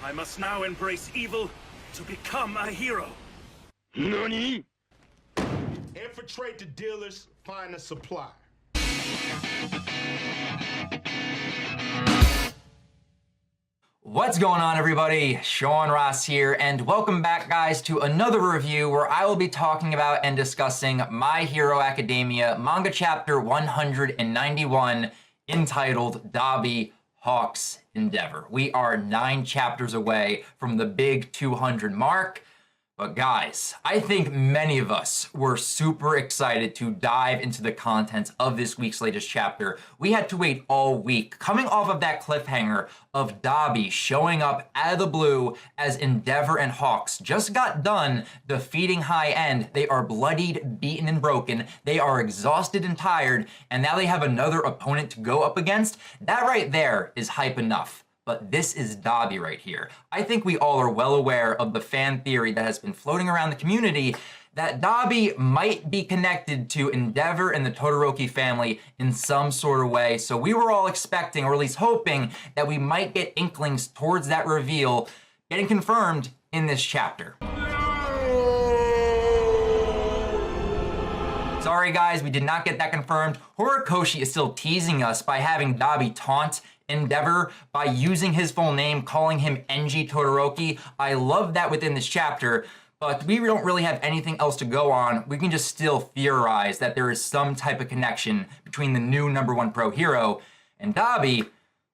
I must now embrace evil to become a hero. NANI? Infiltrate the dealers, find the supply. What's going on, everybody? Sean Ross here, and welcome back, guys, to another review where I will be talking about and discussing My Hero Academia manga chapter 191, entitled Dabi, Hawk's Endeavor. We are 9 chapters away from the big 200 mark. But guys, I think many of us were super excited to dive into the contents of this week's latest chapter. We had to wait all week, coming off of that cliffhanger of Dabi showing up out of the blue as Endeavor and Hawks just got done defeating High End. They are bloodied, beaten, and broken. They are exhausted and tired, and now they have another opponent to go up against. That right there is hype enough. But this is Dabi right here. I think we all are well aware of the fan theory that has been floating around the community that Dabi might be connected to Endeavor and the Todoroki family in some sort of way. So we were all expecting, or at least hoping, that we might get inklings towards that reveal getting confirmed in this chapter. Sorry guys, we did not get that confirmed. Horikoshi is still teasing us by having Dabi taunt Endeavor by using his full name, calling him NG Todoroki. I love that within this chapter, but we don't really have anything else to go on. We can just still theorize that there is some type of connection between the new #1 pro hero and Dabi,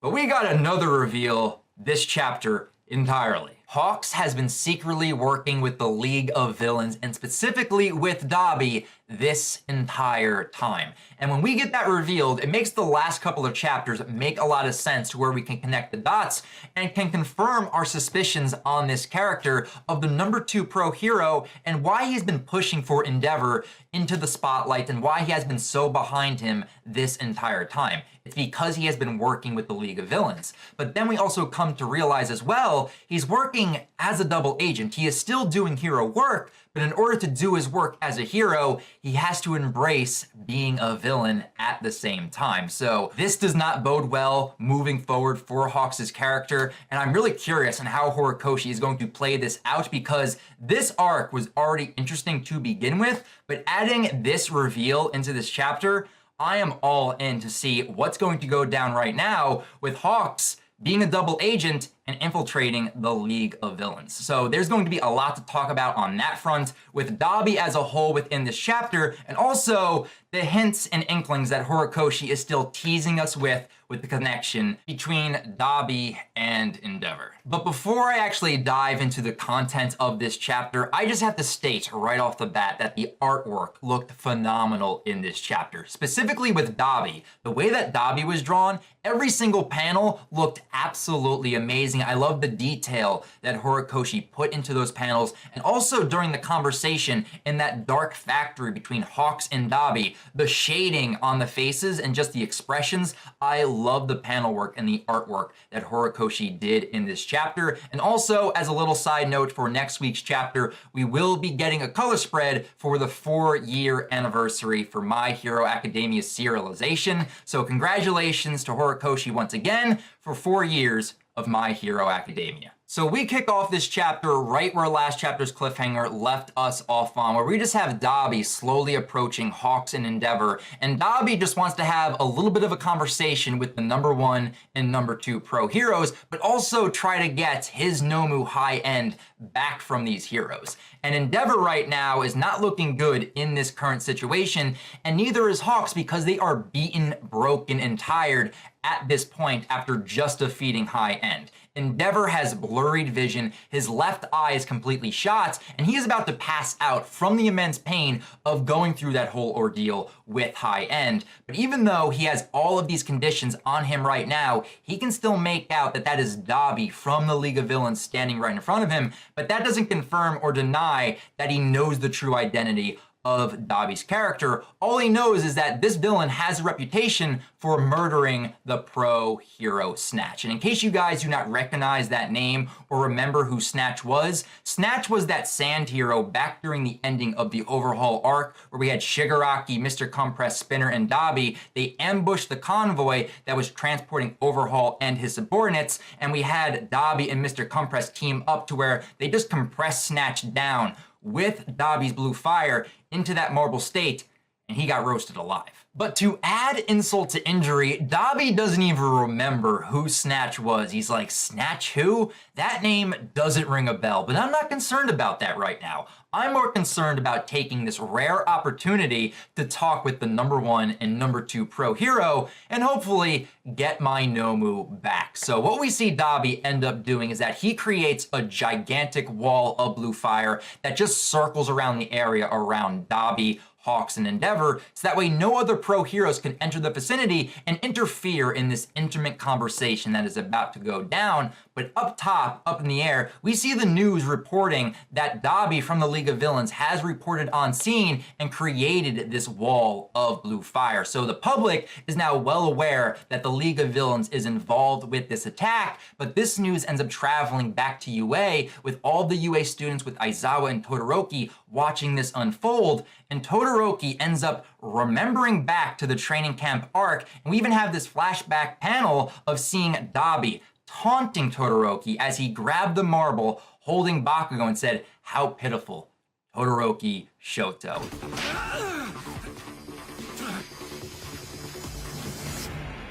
but we got another reveal this chapter entirely. Hawks has been secretly working with the League of Villains, and specifically with Dabi, this entire time. And when we get that revealed, it makes the last couple of chapters make a lot of sense to where we can connect the dots and can confirm our suspicions on this character of the #2 pro hero and why he's been pushing for Endeavor into the spotlight and why he has been so behind him this entire time. It's because he has been working with the League of Villains. But then we also come to realize as well, he's working as a double agent. He is still doing hero work, but in order to do his work as a hero, he has to embrace being a villain at the same time. So this does not bode well moving forward for Hawks' character, and I'm really curious on how Horikoshi is going to play this out, because this arc was already interesting to begin with, but adding this reveal into this chapter, I am all in to see what's going to go down right now with Hawks being a double agent and infiltrating the League of Villains. So there's going to be a lot to talk about on that front with Dabi as a whole within this chapter, and also the hints and inklings that Horikoshi is still teasing us with the connection between Dabi and Endeavor. But before I actually dive into the content of this chapter, I just have to state right off the bat that the artwork looked phenomenal in this chapter. Specifically with Dabi, the way that Dabi was drawn, every single panel looked absolutely amazing. I love the detail that Horikoshi put into those panels, and also during the conversation in that dark factory between Hawks and Dabi, the shading on the faces and just the expressions. I love the panel work and the artwork that Horikoshi did in this chapter. And also, as a little side note for next week's chapter, we will be getting a color spread for the 4-year anniversary for My Hero Academia's serialization. So congratulations to Horikoshi once again for 4 years of My Hero Academia. So we kick off this chapter right where last chapter's cliffhanger left us off on, where we just have Dabi slowly approaching Hawks and Endeavor, and Dabi just wants to have a little bit of a conversation with the #1 and #2 pro heroes, but also try to get his Nomu High End back from these heroes. And Endeavor right now is not looking good in this current situation, and neither is Hawks, because they are beaten, broken, and tired at this point after just defeating High End. Endeavor has blurred vision, his left eye is completely shot, and he is about to pass out from the immense pain of going through that whole ordeal with High End. But even though he has all of these conditions on him right now, he can still make out that that is Dabi from the League of Villains standing right in front of him, but that doesn't confirm or deny that he knows the true identity of Dabi's character. All he knows is that this villain has a reputation for murdering the pro hero Snatch. And in case you guys do not recognize that name or remember who Snatch was that sand hero back during the ending of the Overhaul arc where we had Shigaraki, Mr. Compress, Spinner, and Dabi. They ambushed the convoy that was transporting Overhaul and his subordinates, and we had Dabi and Mr. Compress team up to where they just compressed Snatch down with Dabi's blue fire into that marble state, and he got roasted alive. But to add insult to injury, Dabi doesn't even remember who Snatch was. He's like, Snatch who? That name doesn't ring a bell, but I'm not concerned about that right now. I'm more concerned about taking this rare opportunity to talk with the #1 and #2 pro hero and hopefully get my Nomu back. So what we see Dabi end up doing is that he creates a gigantic wall of blue fire that just circles around the area around Dabi, Hawks, and Endeavor, so that way no other pro heroes can enter the vicinity and interfere in this intimate conversation that is about to go down. But up top, up in the air, we see the news reporting that Dabi from the League of Villains has reported on scene and created this wall of blue fire. So the public is now well aware that the League of Villains is involved with this attack, but this news ends up traveling back to UA with all the UA students with Aizawa and Todoroki watching this unfold, and Todoroki ends up remembering back to the training camp arc, and we even have this flashback panel of seeing Dabi taunting Todoroki as he grabbed the marble holding Bakugo and said, "How pitiful, Todoroki Shoto."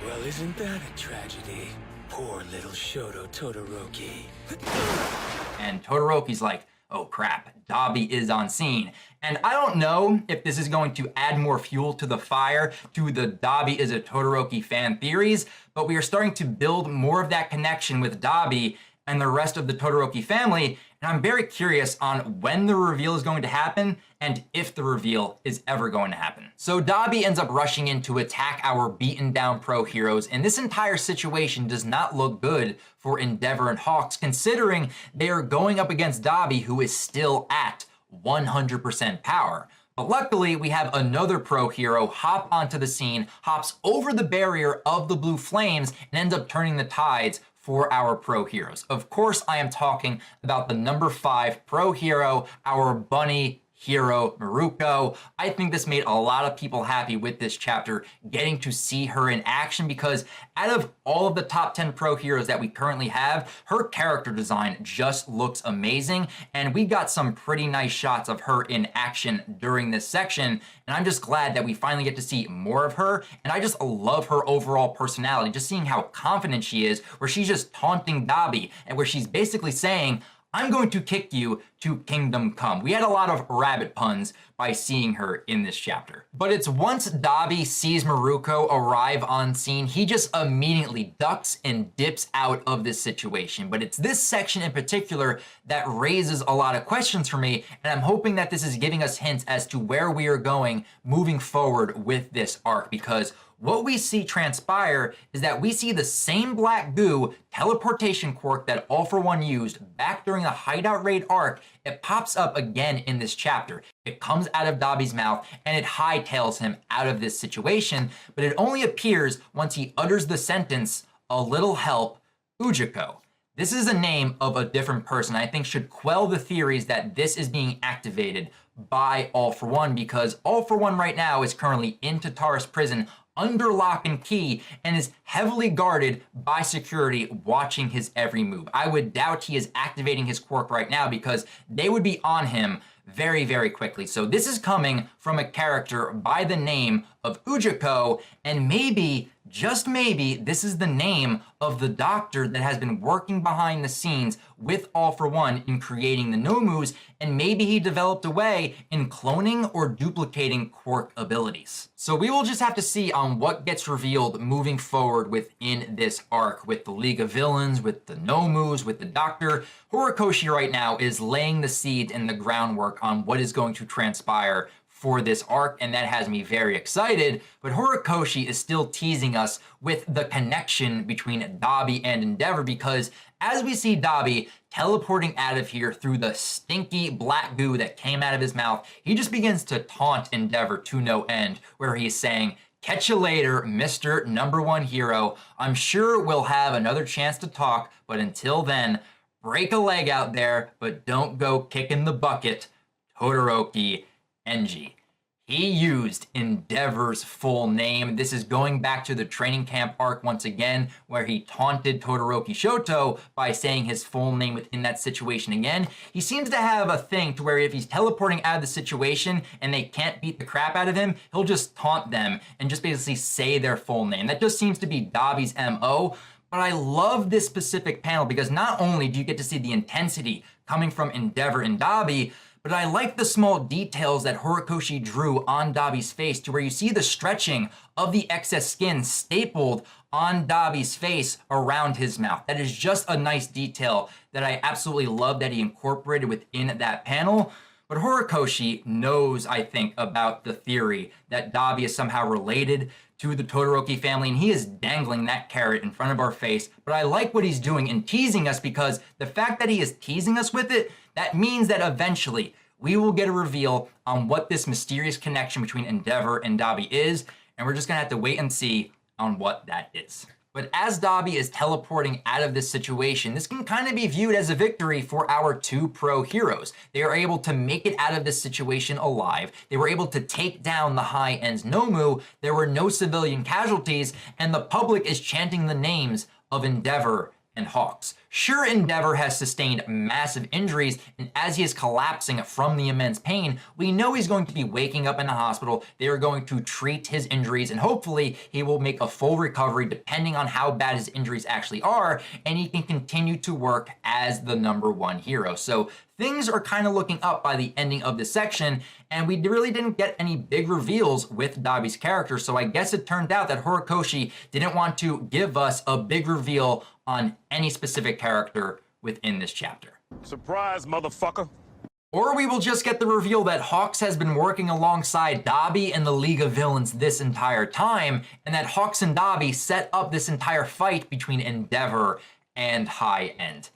Well, isn't that a tragedy? Poor little Shoto Todoroki. And Todoroki's like, oh crap, Dabi is on scene. And I don't know if this is going to add more fuel to the fire to the Dabi is a Todoroki fan theories, but we are starting to build more of that connection with Dabi and the rest of the Todoroki family, and I'm very curious on when the reveal is going to happen and if the reveal is ever going to happen. So Dabi ends up rushing in to attack our beaten down pro heroes, and this entire situation does not look good for Endeavor and Hawks, considering they are going up against Dabi, who is still at 100% power. But luckily, we have another pro hero hop onto the scene, hops over the barrier of the blue flames, and ends up turning the tides for our pro heroes. Of course, I am talking about the #5 pro hero, our bunny hero, Mirko. I think this made a lot of people happy with this chapter, getting to see her in action, because out of all of the top 10 pro heroes that we currently have, her character design just looks amazing, and we got some pretty nice shots of her in action during this section, and I'm just glad that we finally get to see more of her, and I just love her overall personality, just seeing how confident she is, where she's just taunting Dabi, and where she's basically saying, I'm going to kick you to Kingdom Come. We had a lot of rabbit puns by seeing her in this chapter. But it's once Dabi sees Mirko arrive on scene, he just immediately ducks and dips out of this situation. But it's this section in particular that raises a lot of questions for me, and I'm hoping that this is giving us hints as to where we are going moving forward with this arc, because what we see transpire is that we see the same black goo teleportation quirk that All For One used back during the Hideout Raid arc. It pops up again in this chapter. It comes out of Dabi's mouth and it hightails him out of this situation, but it only appears once he utters the sentence, "A little help, Ujiko." This is the name of a different person. I think should quell the theories that this is being activated by All For One, because All For One right now is currently in Tatara's prison under lock and key and is heavily guarded by security watching his every move. I would doubt he is activating his quirk right now, because they would be on him very, very quickly. So this is coming from a character by the name of Ujiko, and maybe, just maybe, this is the name of the doctor that has been working behind the scenes with All For One in creating the Nomus, and maybe he developed a way in cloning or duplicating quirk abilities. So we will just have to see on what gets revealed moving forward within this arc, with the League of Villains, with the Nomus, with the Doctor. Horikoshi right now is laying the seeds and the groundwork on what is going to transpire for this arc, and that has me very excited. But Horikoshi is still teasing us with the connection between Dabi and Endeavor, because as we see Dabi teleporting out of here through the stinky black goo that came out of his mouth, he just begins to taunt Endeavor to no end, where he's saying, "Catch you later, Mr. Number One Hero. I'm sure we'll have another chance to talk, but until then, break a leg out there, but don't go kicking the bucket. Todoroki Enji." He used Endeavor's full name. This is going back to the training camp arc once again, where he taunted Todoroki Shoto by saying his full name within that situation again. He seems to have a thing to where if he's teleporting out of the situation and they can't beat the crap out of him, he'll just taunt them and just basically say their full name. That just seems to be Dabi's MO. But I love this specific panel because not only do you get to see the intensity coming from Endeavor and Dabi, but I like the small details that Horikoshi drew on Dabi's face, to where you see the stretching of the excess skin stapled on Dabi's face around his mouth. That is just a nice detail that I absolutely love that he incorporated within that panel. But Horikoshi knows, I think, about the theory that Dabi is somehow related to the Todoroki family, and he is dangling that carrot in front of our face. But I like what he's doing in teasing us, because the fact that he is teasing us with it, that means that eventually we will get a reveal on what this mysterious connection between Endeavor and Dabi is, and we're just gonna have to wait and see on what that is. But as Dabi is teleporting out of this situation, this can kind of be viewed as a victory for our two pro heroes. They are able to make it out of this situation alive. They were able to take down the High End's Nomu. There were no civilian casualties, and the public is chanting the names of Endeavor and Hawks. Sure, Endeavor has sustained massive injuries, and as he is collapsing from the immense pain, we know he's going to be waking up in the hospital. They are going to treat his injuries, and hopefully he will make a full recovery depending on how bad his injuries actually are, and he can continue to work as the number one hero. So things are kind of looking up by the ending of this section, and we really didn't get any big reveals with Dabi's character, so I guess it turned out that Horikoshi didn't want to give us a big reveal on any specific character within this chapter. Surprise, motherfucker. Or we will just get the reveal that Hawks has been working alongside Dabi and the League of Villains this entire time, and that Hawks and Dabi set up this entire fight between Endeavor and High End.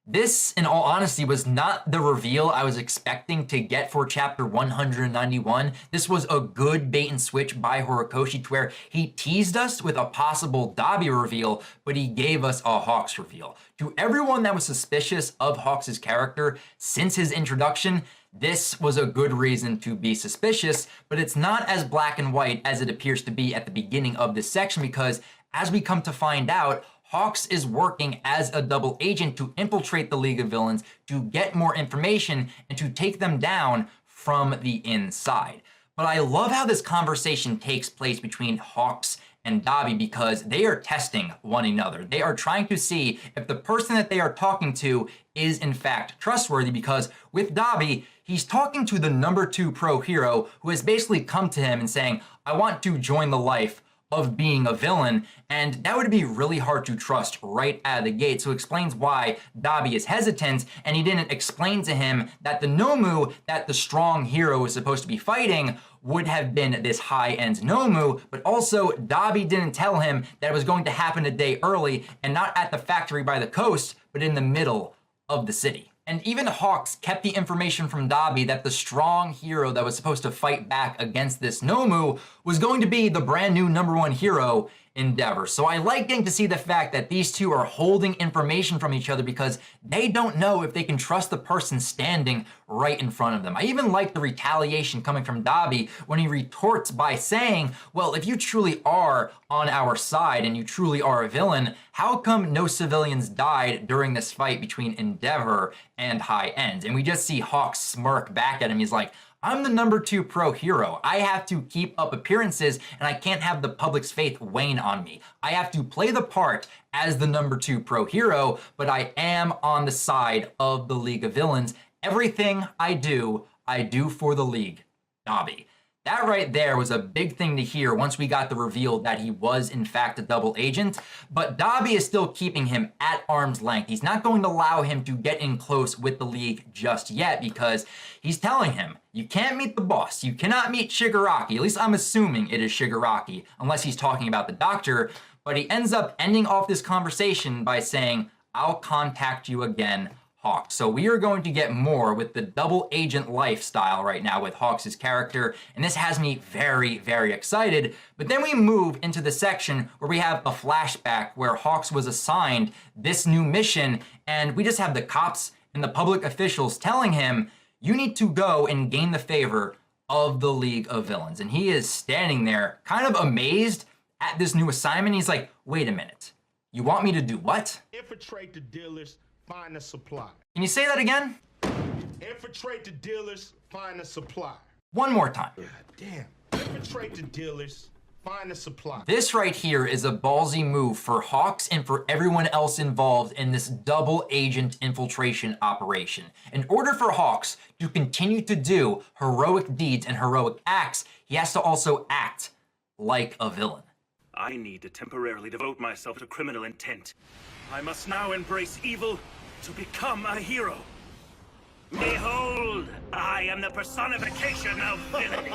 This, in all honesty, was not the reveal I was expecting to get for chapter 191. This was a good bait and switch by Horikoshi, to where he teased us with a possible Dabi reveal, but he gave us a Hawks reveal. To everyone that was suspicious of Hawks' character since his introduction, this was a good reason to be suspicious, but it's not as black and white as it appears to be at the beginning of this section, because as we come to find out, Hawks is working as a double agent to infiltrate the League of Villains, to get more information, and to take them down from the inside. But I love how this conversation takes place between Hawks and Dabi, because they are testing one another. They are trying to see if the person that they are talking to is in fact trustworthy, because with Dabi, he's talking to the number two pro hero who has basically come to him and saying, "I want to join the life of being a villain," and that would be really hard to trust right out of the gate. So it explains why Dabi is hesitant, and he didn't explain to him that the Nomu that the strong hero is supposed to be fighting would have been this high-end Nomu, but also Dabi didn't tell him that it was going to happen a day early, and not at the factory by the coast, but in the middle of the city. And even Hawks kept the information from Dabi that the strong hero that was supposed to fight back against this Nomu was going to be the brand new number one hero, Endeavor. So I like getting to see the fact that these two are holding information from each other, because they don't know if they can trust the person standing right in front of them. I even like the retaliation coming from Dabi when he retorts by saying, well, if you truly are on our side and you truly are a villain, how come no civilians died during this fight between Endeavor and High End? And we just see Hawk smirk back at him. He's like, I'm the number two pro hero. I have to keep up appearances, and I can't have the public's faith wane on me. I have to play the part as the number two pro hero, but I am on the side of the League of Villains. Everything I do for the League. Dabi. That right there was a big thing to hear once we got the reveal that he was in fact a double agent, but Dabi is still keeping him at arm's length. He's not going to allow him to get in close with the League just yet because he's telling him, you can't meet the boss, you cannot meet Shigaraki, at least I'm assuming it is Shigaraki, unless he's talking about the doctor, but he ends up ending off this conversation by saying, I'll contact you again, Hawks. So we are going to get more with the double agent lifestyle right now with Hawks' character, and this has me very, very excited. But then we move into the section where we have a flashback where Hawks was assigned this new mission, and we just have the cops and the public officials telling him, you need to go and gain the favor of the League of Villains. And he is standing there kind of amazed at this new assignment. He's like, wait a minute, you want me to do what? Infiltrate the dealers, find the supply. Can you say that again? Infiltrate the dealers, find the supply. One more time. God damn. Infiltrate the dealers, find the supply. This right here is a ballsy move for Hawks and for everyone else involved in this double agent infiltration operation. In order for Hawks to continue to do heroic deeds and heroic acts, he has to also act like a villain. I need to temporarily devote myself to criminal intent. I must now embrace evil to become a hero. Behold, I am the personification of villainy.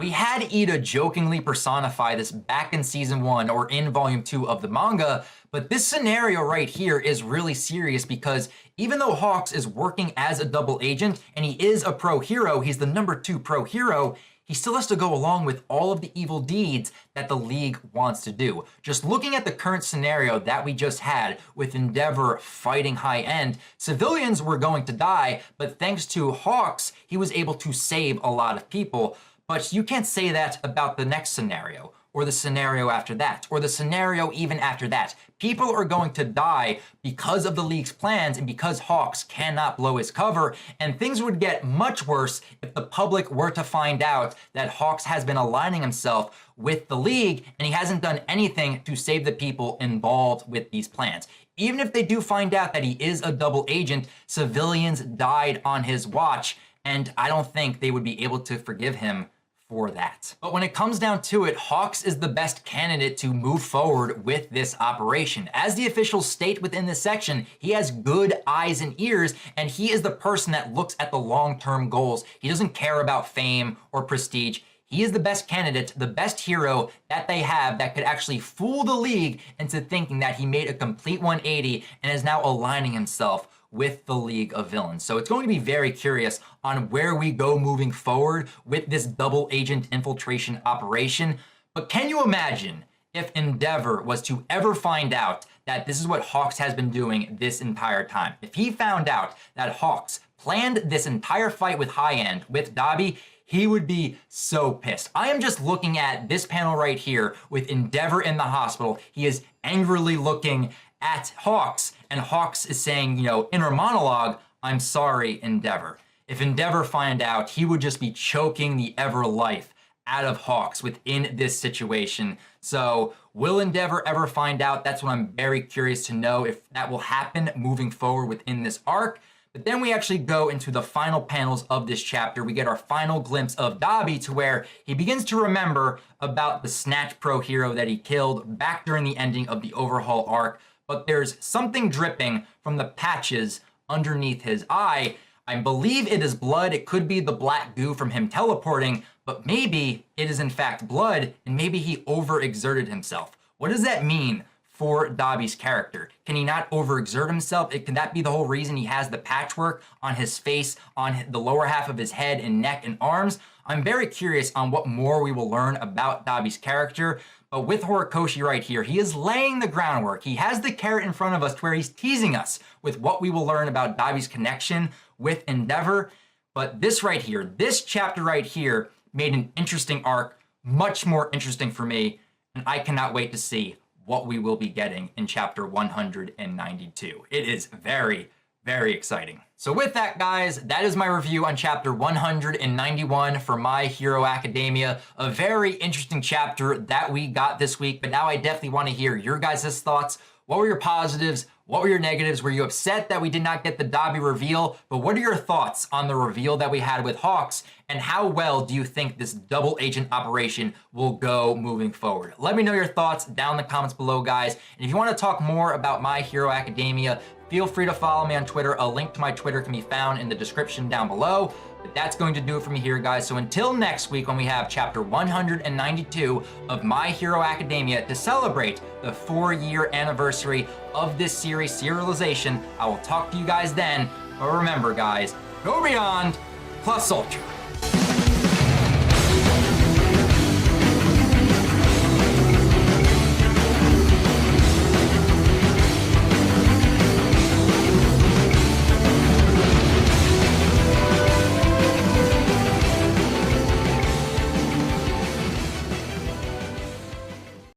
We had Ida jokingly personify this back in season 1 or in volume 2 of the manga, but this scenario right here is really serious because even though Hawks is working as a double agent and he is a pro hero, he's the number 2 pro hero, he still has to go along with all of the evil deeds that the League wants to do. Just looking at the current scenario that we just had with Endeavor fighting High End, civilians were going to die, but thanks to Hawks, he was able to save a lot of people. But you can't say that about the next scenario, or the scenario after that, or the scenario even after that. People are going to die because of the League's plans and because Hawks cannot blow his cover, and things would get much worse if the public were to find out that Hawks has been aligning himself with the League and he hasn't done anything to save the people involved with these plans. Even if they do find out that he is a double agent, civilians died on his watch, and I don't think they would be able to forgive him for that. But when it comes down to it, Hawks is the best candidate to move forward with this operation. As the officials state within this section, he has good eyes and ears, and he is the person that looks at the long-term goals. He doesn't care about fame or prestige. He is the best candidate, the best hero that they have that could actually fool the League into thinking that he made a complete 180 and is now aligning himself with the League of Villains. So it's going to be very curious on where we go moving forward with this double agent infiltration operation. But can you imagine if Endeavor was to ever find out that this is what Hawks has been doing this entire time? If he found out that Hawks planned this entire fight with High End, with Dabi, he would be so pissed. I am just looking at this panel right here with Endeavor in the hospital. He is angrily looking at Hawks, and Hawks is saying, you know, inner monologue, I'm sorry, Endeavor. If Endeavor find out, he would just be choking the ever life out of Hawks within this situation. So will Endeavor ever find out? That's what I'm very curious to know if that will happen moving forward within this arc. But then we actually go into the final panels of this chapter. We get our final glimpse of Dabi to where he begins to remember about the Snatch Pro hero that he killed back during the ending of the Overhaul arc. But there's something dripping from the patches underneath his eye. I believe it is blood. It could be the black goo from him teleporting, but maybe it is in fact blood, and maybe he overexerted himself. What does that mean for Dabi's character? Can he not overexert himself? Can that be the whole reason he has the patchwork on his face, on the lower half of his head and neck and arms? I'm very curious on what more we will learn about Dabi's character. But with Horikoshi right here, he is laying the groundwork. He has the carrot in front of us to where he's teasing us with what we will learn about Dabi's connection with Endeavor. But this right here, this chapter right here made an interesting arc, much more interesting for me, and I cannot wait to see what we will be getting in chapter 192. It is very, very exciting. So with that, guys, that is my review on chapter 191 for My Hero Academia. A very interesting chapter that we got this week, but now I definitely want to hear your guys' thoughts. What were your positives? What were your negatives? Were you upset that we did not get the Dabi reveal? But what are your thoughts on the reveal that we had with Hawks? And how well do you think this double agent operation will go moving forward? Let me know your thoughts down in the comments below, guys. And if you want to talk more about My Hero Academia, feel free to follow me on Twitter. A link to my Twitter can be found in the description down below. But that's going to do it for me here, guys. So until next week, when we have chapter 192 of My Hero Academia to celebrate the 4-year anniversary of this series, serialization, I will talk to you guys then. But remember, guys, go beyond plus ultra.